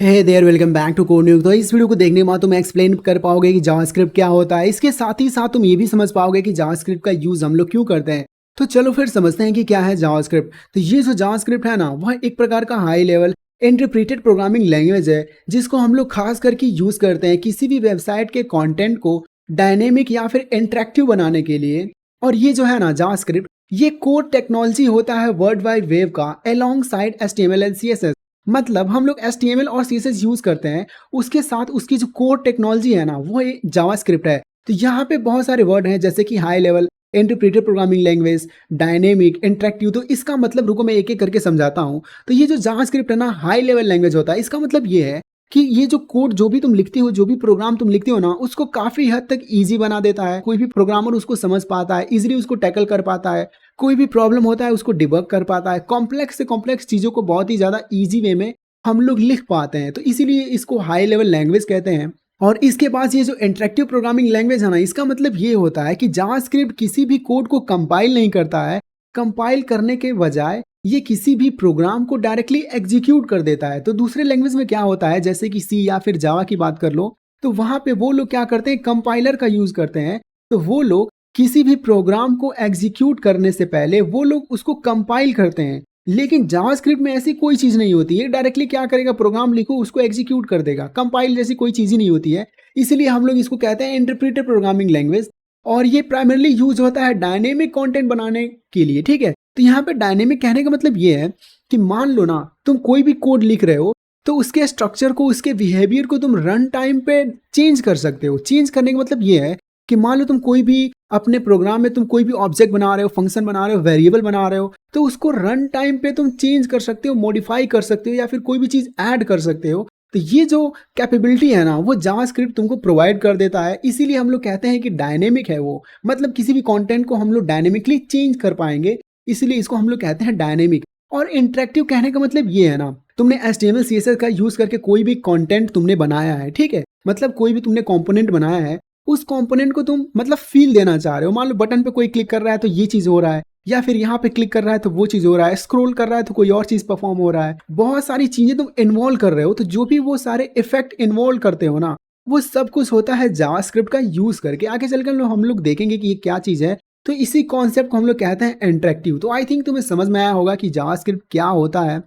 Hey there welcome back to code news. तो इस video को देखने के बाद तुम एक्सप्लेन कर पाओगे कि जावास्क्रिप्ट क्या होता है। इसके साथ ही साथ तुम ये भी समझ पाओगे कि जावास्क्रिप्ट का यूज़ हम लोग क्यों करते हैं। तो चलो फिर समझते हैं कि क्या है जावास्क्रिप्ट। तो ये जो जावास्क्रिप्ट है ना, वह एक प्रकार का high level interpreted programming language है, जिसको हम लोग खास करके यूज़ करते हैं किसी भी वेबसाइट के कॉन्टेंट को डायनेमिक या फिर इंटरेक्टिव बनाने के लिए। और ये जो है ना जावास्क्रिप्ट, ये कोड टेक्नोलॉजी होता है वर्ल्ड वाइड वेब का along side HTML and CSS। मतलब हम लोग HTML और CSS यूज करते हैं, उसके साथ उसकी जो कोर टेक्नोलॉजी है ना, वो जावास्क्रिप्ट है। तो यहाँ पे बहुत सारे वर्ड हैं जैसे कि high level interpreted programming language, dynamic, interactive. तो इसका मतलब रुको मैं एक एक करके समझाता हूँ। तो ये जो जावास्क्रिप्ट है ना, हाई लेवल लैंग्वेज होता है। इसका मतलब ये है कि ये जो कोड जो भी तुम लिखती हो, जो भी प्रोग्राम तुम लिखती हो ना, उसको काफी हद तक ईजी बना देता है। कोई भी प्रोग्रामर उसको समझ पाता है, इजीली उसको टैकल कर पाता है। कोई भी प्रॉब्लम होता है उसको डिबग कर पाता है। कॉम्प्लेक्स से कॉम्प्लेक्स चीज़ों को बहुत ही ज़्यादा ईजी वे में हम लोग लिख पाते हैं। तो इसीलिए इसको हाई लेवल लैंग्वेज कहते हैं। और इसके पास ये जो इंटरेक्टिव प्रोग्रामिंग लैंग्वेज है ना, इसका मतलब ये होता है कि जावास्क्रिप्ट किसी भी कोड को कंपाइल नहीं करता है। कंपाइल करने के बजाय ये किसी भी प्रोग्राम को डायरेक्टली एग्जीक्यूट कर देता है। तो दूसरे लैंग्वेज में क्या होता है, जैसे कि सी या फिर जावा की बात कर लो, तो वहां पे वो लोग क्या करते हैं, कंपाइलर का यूज करते हैं। तो वो लोग किसी भी प्रोग्राम को एग्जीक्यूट करने से पहले वो लोग उसको कंपाइल करते हैं। लेकिन जावास्क्रिप्ट में ऐसी कोई चीज नहीं होती है। डायरेक्टली क्या करेगा, प्रोग्राम लिखो उसको एग्जीक्यूट कर देगा। कंपाइल जैसी कोई चीज ही नहीं होती है। इसलिए हम लोग इसको कहते हैं इंटरप्रेटेड प्रोग्रामिंग लैंग्वेज। और ये प्राइमरली यूज होता है डायनेमिक कंटेंट बनाने के लिए, ठीक है। तो यहाँ पे डायनेमिक कहने का मतलब ये है कि मान लो ना, तुम कोई भी कोड लिख रहे हो, तो उसके स्ट्रक्चर को, उसके बिहेवियर को तुम रन टाइम पे चेंज कर सकते हो। चेंज करने का मतलब ये है कि मान लो तुम कोई भी अपने प्रोग्राम में तुम कोई भी ऑब्जेक्ट बना रहे हो, फंक्शन बना रहे हो, वेरिएबल बना रहे हो, तो उसको रन टाइम पे तुम चेंज कर सकते हो, मॉडिफाई कर सकते हो, या फिर कोई भी चीज ऐड कर सकते हो। तो ये जो कैपेबिलिटी है ना, वो जावास्क्रिप्ट तुमको प्रोवाइड कर देता है। इसीलिए हम लोग कहते हैं कि डायनेमिक है वो। मतलब किसी भी कंटेंट को हम लोग डायनेमिकली चेंज कर पाएंगे, इसलिए इसको हम लोग कहते हैं डायनेमिक। और इंटरेक्टिव कहने का मतलब ये है ना, तुमने HTML CSS का यूज करके कोई भी कंटेंट तुमने बनाया है, ठीक है। मतलब कोई भी तुमने कंपोनेंट बनाया है, उस कंपोनेंट को तुम मतलब फील देना चाह रहे हो। मान लो बटन पे कोई क्लिक कर रहा है तो ये चीज हो रहा है, या फिर यहाँ पे क्लिक कर रहा है तो वो चीज हो रहा है, स्क्रॉल कर रहा है तो कोई और चीज परफॉर्म हो रहा है। बहुत सारी चीजें तुम इन्वॉल्व कर रहे हो। तो जो भी वो सारे इफेक्ट इन्वॉल्व करते हो ना, वो सब कुछ होता है जावास्क्रिप्ट का यूज करके। आगे चलकर हम लोग देखेंगे कि ये क्या चीज है। तो इसी कॉन्सेप्ट को हम लोग कहते हैं इंटरेक्टिव। तो आई थिंक तुम्हें समझ में आया होगा कि जावास्क्रिप्ट क्या होता है।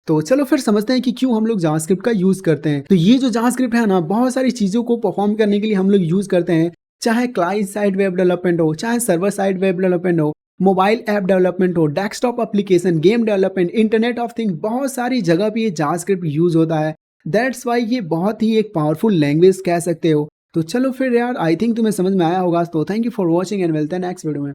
तो चलो फिर समझते हैं कि क्यों हम लोग जावास्क्रिप्ट का यूज करते हैं। तो ये जो जावास्क्रिप्ट है ना, बहुत सारी चीजों को परफॉर्म करने के लिए हम लोग यूज करते हैं। चाहे क्लाइंट साइड वेब डेवलपमेंट हो, चाहे सर्वर साइड वेब डेवलपमेंट हो, मोबाइल ऐप डेवलपमेंट हो, desktop application, game development, internet of things, बहुत सारी जगह पे ये जावास्क्रिप्ट यूज होता है। दैट्स वाई ये बहुत ही एक पावरफुल लैंग्वेज कह सकते हो। तो चलो फिर यार, आई थिंक तुम्हें समझ में आया होगा। तो thank you for watching and मिलते हैं नेक्स्ट वीडियो में।